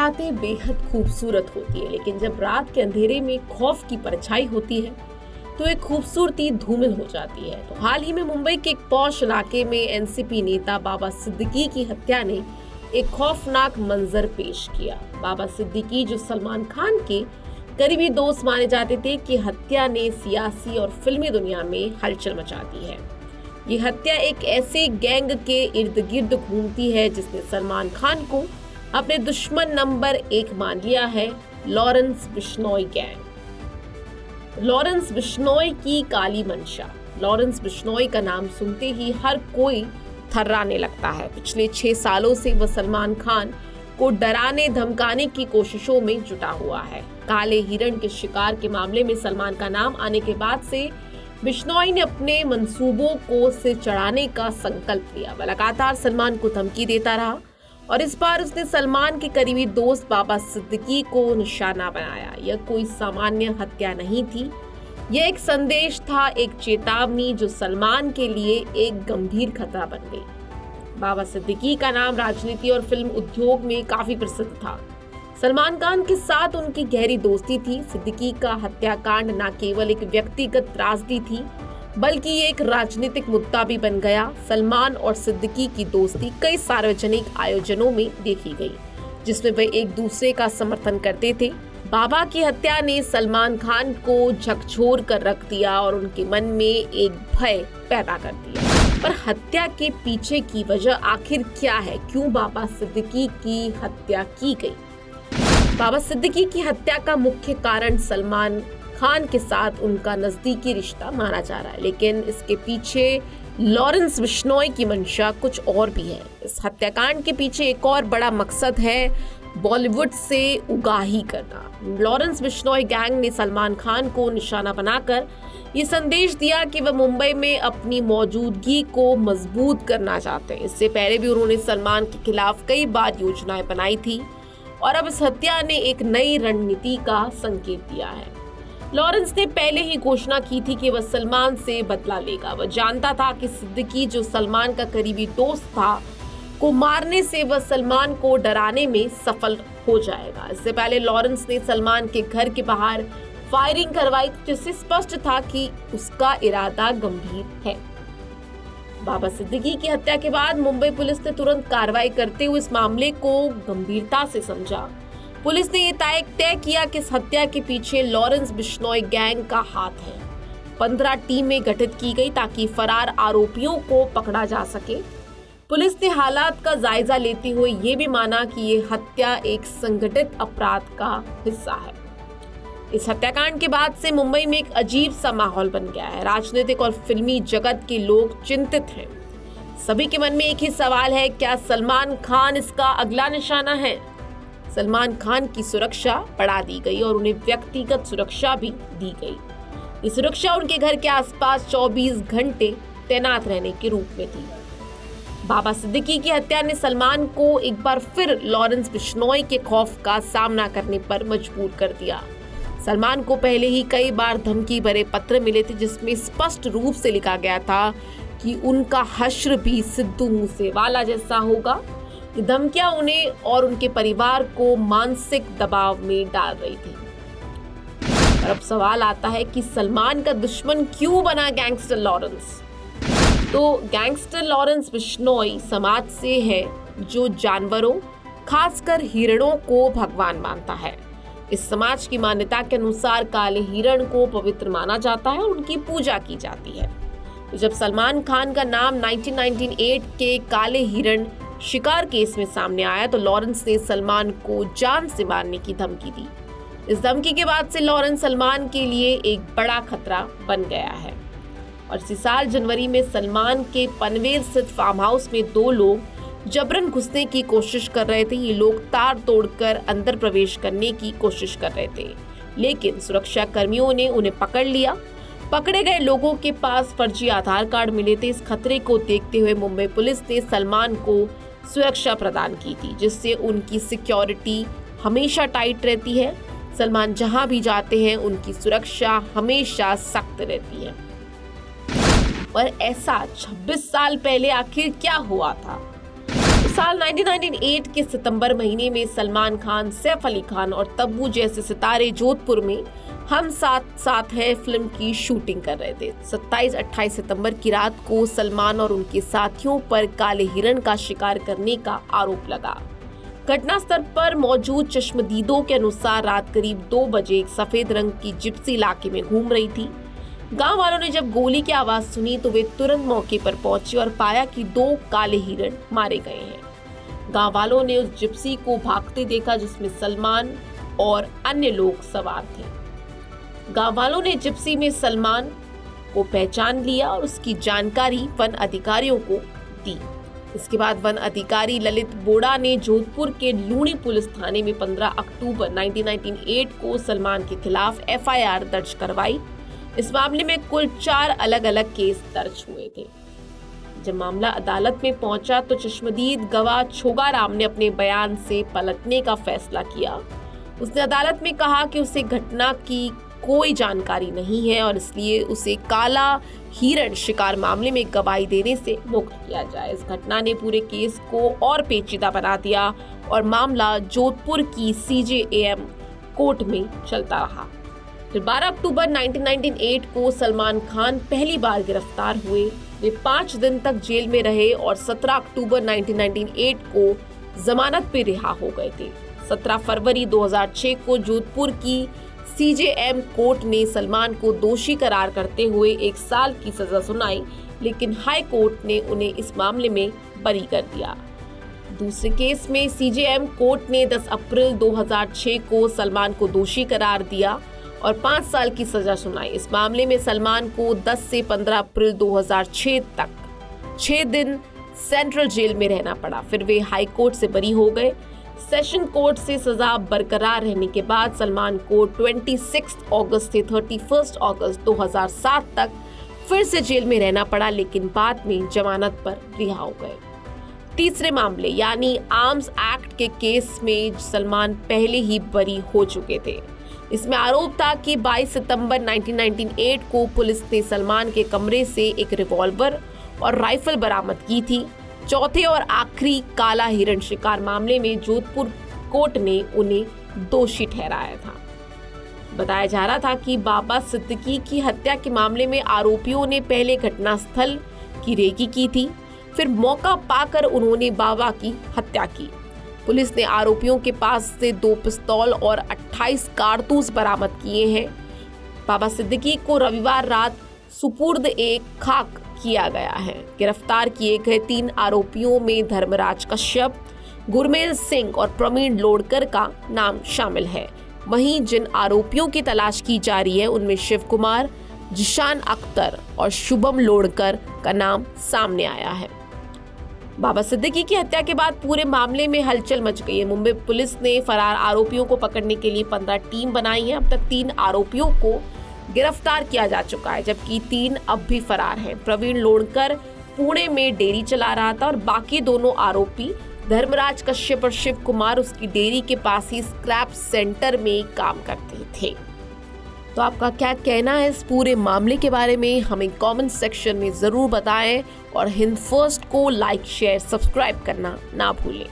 रातें बेहद खूबसूरत होती है, लेकिन जब रात के अंधेरे में खौफ की परछाई होती है तो एक खूबसूरती धूमिल हो जाती है। तो हाल ही में मुंबई के एक पॉश इलाके में एनसीपी नेता बाबा सिद्दीकी की हत्या ने एक खौफनाक मंजर पेश किया। बाबा सिद्दीकी, जो सलमान खान के करीबी दोस्त माने जाते थे, की हत्या ने सियासी और फिल्मी दुनिया में हलचल मचा दी है। ये हत्या एक ऐसे गैंग के इर्द गिर्द घूमती है जिसने सलमान खान को अपने दुश्मन नंबर 1 मान लिया है, Lawrence Bishnoi gang. Lawrence Bishnoi की काली मंशा। लॉरेंस बिश्नोई का नाम सुनते ही हर कोई थर्राने लगता है। पिछले 6 सालों से वह सलमान खान को डराने धमकाने की कोशिशों में जुटा हुआ है। काले हिरण के शिकार के मामले में सलमान का नाम आने के बाद से बिश्नोई ने अपने मंसूबों को सिर चढ़ाने का संकल्प लिया। वह लगातार सलमान को धमकी देता रहा और इस बार उसने सलमान के करीबी दोस्त बाबा सिद्दीकी को निशाना बनाया। यह कोई सामान्य हत्या नहीं थी, यह एक संदेश था, एक चेतावनी जो सलमान के लिए एक गंभीर खतरा बन गई। बाबा सिद्दीकी का नाम राजनीति और फिल्म उद्योग में काफी प्रसिद्ध था। सलमान खान के साथ उनकी गहरी दोस्ती थी। सिद्दीकी का हत्याकांड न केवल एक व्यक्तिगत त्रासदी थी, बल्कि ये एक राजनीतिक मुद्दा भी बन गया। सलमान और सिद्दीकी की दोस्ती कई सार्वजनिक आयोजनों में देखी गई, जिसमें वे एक दूसरे का समर्थन करते थे। बाबा की हत्या ने सलमान खान को झकझोर कर रख दिया और उनके मन में एक भय पैदा कर दिया। पर हत्या के पीछे की वजह आखिर क्या है? क्यों बाबा सिद्दीकी की हत्या की गई? बाबा सिद्दीकी की हत्या का मुख्य कारण सलमान खान के साथ उनका नजदीकी रिश्ता माना जा रहा है, लेकिन इसके पीछे लॉरेंस बिश्नोई की मंशा कुछ और भी है। इस हत्याकांड के पीछे एक और बड़ा मकसद है, बॉलीवुड से उगाही करना। लॉरेंस बिश्नोई गैंग ने सलमान खान को निशाना बनाकर ये संदेश दिया कि वह मुंबई में अपनी मौजूदगी को मजबूत करना चाहते हैं। इससे पहले भी उन्होंने सलमान के खिलाफ कई बार योजनाएं बनाई थी और अब इस हत्या ने एक नई रणनीति का संकेत दिया है। लॉरेंस ने पहले ही घोषणा की थी कि वह सलमान से बदला लेगा। वह जानता था कि सिद्दीकी, जो सलमान का करीबी दोस्त था, को मारने से वह सलमान को डराने में सफल हो जाएगा। इससे पहले लॉरेंस ने सलमान के घर के बाहर फायरिंग करवाई, जिससे स्पष्ट था कि उसका इरादा गंभीर है। बाबा सिद्दीकी की हत्या के बाद मुंबई पुलिस ने तुरंत कार्रवाई करते हुए इस मामले को गंभीरता से समझा। पुलिस ने यह तय किया कि इस हत्या के पीछे लॉरेंस बिश्नोई गैंग का हाथ है। 15 टीमें गठित की गई ताकि फरार आरोपियों को पकड़ा जा सके। पुलिस ने हालात का जायजा लेते हुए ये भी माना कि ये हत्या एक संगठित अपराध का हिस्सा है। इस हत्याकांड के बाद से मुंबई में एक अजीब सा माहौल बन गया है। राजनीतिक और फिल्मी जगत के लोग चिंतित हैं। सभी के मन में एक ही सवाल है, क्या सलमान खान इसका अगला निशाना है? सलमान खान की सुरक्षा बढ़ा दी गई और उन्हें व्यक्तिगत सुरक्षा भी दी गई। ये सुरक्षा उनके घर के आसपास 24 घंटे तैनात रहने के रूप में थी। बाबा सिद्दीकी की हत्या ने सलमान को एक बार फिर लॉरेंस बिश्नोई के खौफ का सामना करने पर मजबूर कर दिया। सलमान को पहले ही कई बार धमकी भरे पत्र मिले थे, जिसमें स्पष्ट रूप से लिखा गया था कि उनका हश्र भी सिद्धू मूसेवाला जैसा होगा। ये धमकियां उन्हें और उनके परिवार को मानसिक दबाव में डाल रही थी। और अब सवाल आता है कि सलमान का दुश्मन क्यों बना गैंगस्टर लॉरेंस? तो गैंगस्टर लॉरेंस बिश्नोई समाज से है जो जानवरों, खासकर हिरणों को भगवान मानता है। इस समाज की मान्यता के अनुसार काले हिरण को पवित्र माना जाता है और उनकी पूजा की जाती है। तो जब सलमान खान का नाम 1998 के काले हिरण शिकार केस में सामने आया तो लॉरेंस ने सलमान को जान से मारने की धमकी दी। इस धमकी के बाद से लॉरेंस सलमान के लिए एक बड़ा खतरा बन गया है। और इसी साल जनवरी में सलमान के पनवेल स्थित फार्म हाउस में 2 लोग जबरन घुसने की कोशिश कर रहे थे। ये लोग तार तोड़कर अंदर प्रवेश करने की कोशिश कर रहे थे, लेकिन सुरक्षा कर्मियों ने उन्हें पकड़ लिया। पकड़े गए लोगों के पास फर्जी आधार कार्ड मिले थे। इस खतरे को देखते हुए मुंबई पुलिस ने सलमान को सुरक्षा प्रदान की थी, जिससे उनकी सिक्योरिटी हमेशा टाइट रहती है। सलमान जहां भी जाते हैं उनकी सुरक्षा हमेशा सख्त रहती है। पर ऐसा 26 साल पहले आखिर क्या हुआ था? साल 1998 के सितंबर महीने में सलमान खान, सैफ अली खान और तब्बू जैसे सितारे जोधपुर में हम साथ साथ हैं फिल्म की शूटिंग कर रहे थे। 27-28 सितंबर की रात को सलमान और उनके साथियों पर काले हिरण का शिकार करने का आरोप लगा। घटनास्थल पर मौजूद चश्मदीदों के अनुसार रात करीब 2 बजे एक सफेद रंग की जिप्सी इलाके में घूम रही थी। गांव वालों ने जब गोली की आवाज सुनी तो वे तुरंत मौके पर पहुंचे और पाया कि 2 काले हिरण मारे गए हैं। गांव वालों ने उस जिप्सी को भागते देखा जिसमें सलमान और अन्य लोग सवार थे। गांव वालों ने जिप्सी में सलमान को पहचान लिया और उसकी जानकारी वन अधिकारियों को दी। इसके बाद वन अधिकारी ललित बोड़ा ने जोधपुर के लूणी पुलिस थाने में 15 अक्टूबर 1998 को सलमान के खिलाफ FIR दर्ज करवाई। इस मामले में कुल 4 अलग अलग केस दर्ज हुए थे। जब मामला अदालत में पहुंचा तो चश्मदीद गवाह छोगाराम ने अपने बयान से पलटने का फैसला किया। उसने अदालत में कहा कि उसे घटना की कोई जानकारी नहीं है और इसलिए उसे काला हिरण शिकार मामले में गवाही देने से मुक्त किया जाए। इस घटना ने पूरे केस को और पेचीदा बना दिया और मामला जोधपुर की CJAM कोर्ट में चलता रहा। फिर 12 अक्टूबर 1998 को सलमान खान पहली बार गिरफ्तार हुए। वे 5 दिन तक जेल में रहे और 17 अक्टूबर 1998 को जमानत पर रिहा हो गए थे। 17 फरवरी 2006 को जोधपुर की CJAM कोर्ट ने सलमान को दोषी करार करते हुए 1 साल की सजा सुनाई, लेकिन हाई कोर्ट ने उन्हें इस मामले में बरी कर दिया। दूसरे केस में CJAM कोर्ट ने 10 अप्रैल 2006 को सलमान को दोषी करार दिया और 5 साल की सजा सुनाई। इस मामले में सलमान को 10 से 15 अप्रैल 2006 तक 6 दिन सेंट्रल जेल में रहना पड़ा। फिर वे हाई कोर्ट से बरी हो गए। सेशन कोर्ट से सजा बरकरार रहने के बाद सलमान को 26 अगस्त से 31 अगस्त 2007 तक फिर से जेल में रहना पड़ा, लेकिन बाद में जमानत पर रिहा हो गए। तीसरे मामले यानी आर्म्स एक्ट के केस में सलमान पहले ही बरी हो चुके थे। इसमें आरोप था कि 22 सितंबर 1998 को पुलिस ने सलमान के कमरे से एक रिवॉल्वर और राइफल बरामद की थी। चौथे और आखिरी काला हिरण शिकार मामले में जोधपुर कोर्ट ने उन्हें दोषी ठहराया था। बताया जा रहा था कि बाबा सिद्दीकी की हत्या के मामले में आरोपियों ने पहले घटनास्थल की रेकी की थी, फिर मौका पाकर उन्होंने बाबा की हत्या की। पुलिस ने आरोपियों के पास से 2 पिस्तौल और 28 कारतूस बरामद किए हैं। बाबा सिद्दीकी को रविवार रात सुपुर्द-ए-खाक किया गया है। गिरफ्तार किए गए 3 आरोपियों में धर्मराज कश्यप, गुरमेल सिंह और प्रवीण लोणकर का नाम शामिल है। वहीं जिन आरोपियों की तलाश की जा रही है उनमें शिव कुमार, जिशान अख्तर और शुभम लोणकर का नाम सामने आया है। बाबा सिद्दीकी की हत्या के बाद पूरे मामले में हलचल मच गई है। मुंबई पुलिस ने फरार आरोपियों को पकड़ने के लिए 15 टीम बनाई है। अब तक 3 आरोपियों को गिरफ्तार किया जा चुका है, जबकि 3 अब भी फरार हैं। प्रवीण लोणकर पुणे में डेयरी चला रहा था और बाकी दोनों आरोपी धर्मराज कश्यप और शिव कुमार उसकी डेयरी के पास ही स्क्रैप सेंटर में काम करते थे। तो आपका क्या कहना है इस पूरे मामले के बारे में, हमें कमेंट सेक्शन में जरूर बताएं और हिंद फर्स्ट को लाइक, शेयर, सब्सक्राइब करना ना भूलें।